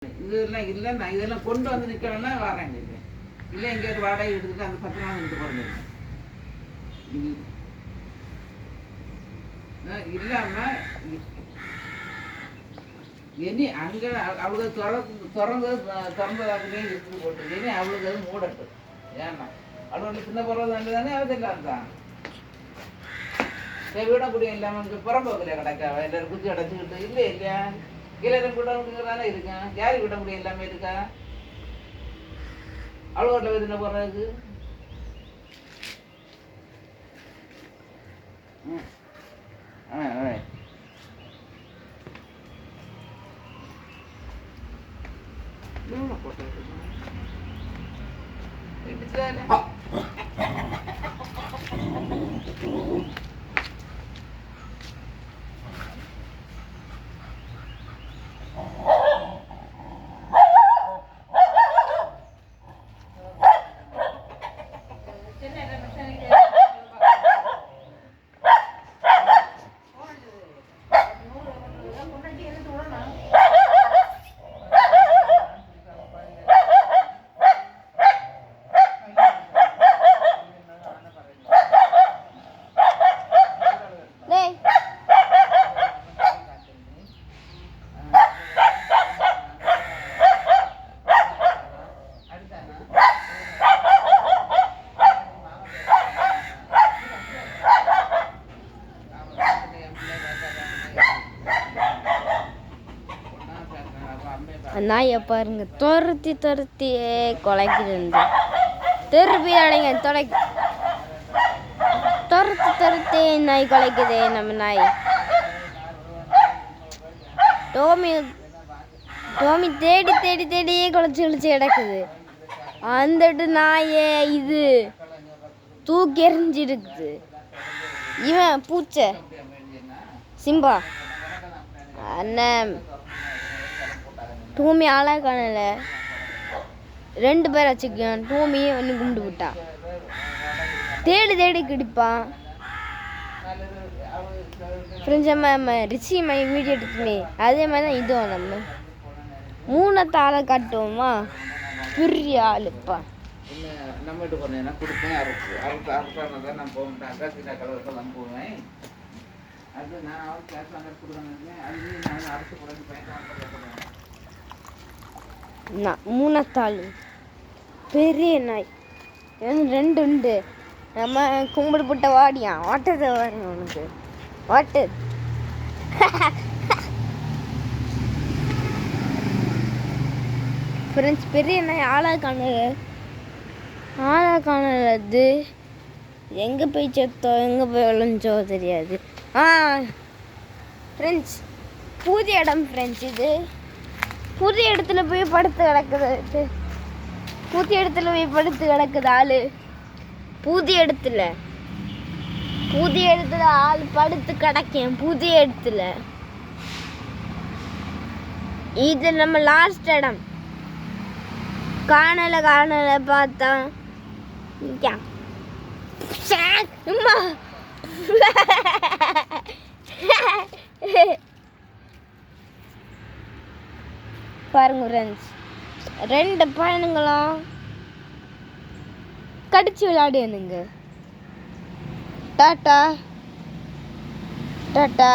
இதெல்லாம் இல்லை, நான் இதெல்லாம் கொண்டு வந்து நிற்கணும்னா வரேன். இல்லை இங்கே ஒரு வாடகை எடுத்துட்டு அந்த 10 நாள் நின்று போகிறேன். இல்லாமல் இனி அங்கே அவளுக்கு திறந்ததாகவே இருக்குது போட்டு இனி அவளுக்கு அது மூடட்டும். ஏன்னா அவளுக்கு சின்ன பிறகு தானே அதெல்லாம் தான் வீடக்கூடிய இல்லாமல் இங்கே புறம்போக்கில் கிடக்கா எல்லாரும் குச்சி அடைச்சிக்கிட்டு இல்லை இல்லையா எல்லாரும் விட முடியாதானே இருக்கேன். யாரு விட முடியும் எல்லாமே இருக்கா அவ்வளோ வீட்டில் போடுறதுக்கு. நாயை பாருங்க துரத்தி துரத்தியே கொலைக்குது. திருப்பி அடைங்க துரத்தி துரத்தி நாய் கொலைக்குது. நம்ம நாய் டோமி தேடி தேடி தேடியே குலைச்சி கிடக்குது. அந்த நாயே இது தூக்கி எறிஞ்சிருக்குது. இவன் பூச்சை சிம்பா அண்ணன் டூமி ஆளா காணல. 2 பேர் வச்சுக்கான். டூமி ஒன்று கும்பிட்டு விட்டான். தேடி தேடி கிடிப்பான். ஃப்ரெண்ட்ஸ் நம்ம ரிச்சி மாதிரி வீடியோ எடுத்துமே அதே மாதிரி தான் இதுவும் நம்ம 3 ஆளை காட்டுவோமா பெரிய ஆளுப்பா. நம்ம கொடுப்பேன் நான் போவேன். அது நான் கிளாஸ் கொடுக்குறேன். அது நான் அரசு கூட பயன்படுத்த 3 ஆள் பெரிய நாய் 2 உண்டு. நம்ம கும்பிடு போட்ட வாடியான் வாட்டத்தை வாருங்க உனக்கு வாட்டர். ஃப்ரெண்ட்ஸ் பெரிய நாய் ஆளா காணது. எங்கே போய் செத்தோ எங்கே போய் விளைஞ்சோ தெரியாது. ஃப்ரெண்ட்ஸ் புதிய இடம் ஃப்ரெண்ட்ஸ். இது புதிய இடத்துல போய் படுத்து கிடக்குது. ஆளு புதிய இடத்துல ஆள் படுத்து கிடக்கேன். புதிய இடத்துல இது நம்ம லாஸ்ட் இடம். காணல பார்த்தா பாருங்க ஃப்ரெண்ட்ஸ் 2 பையனுங்களும் கடிச்சு விளையாடுங்க. Tata tata.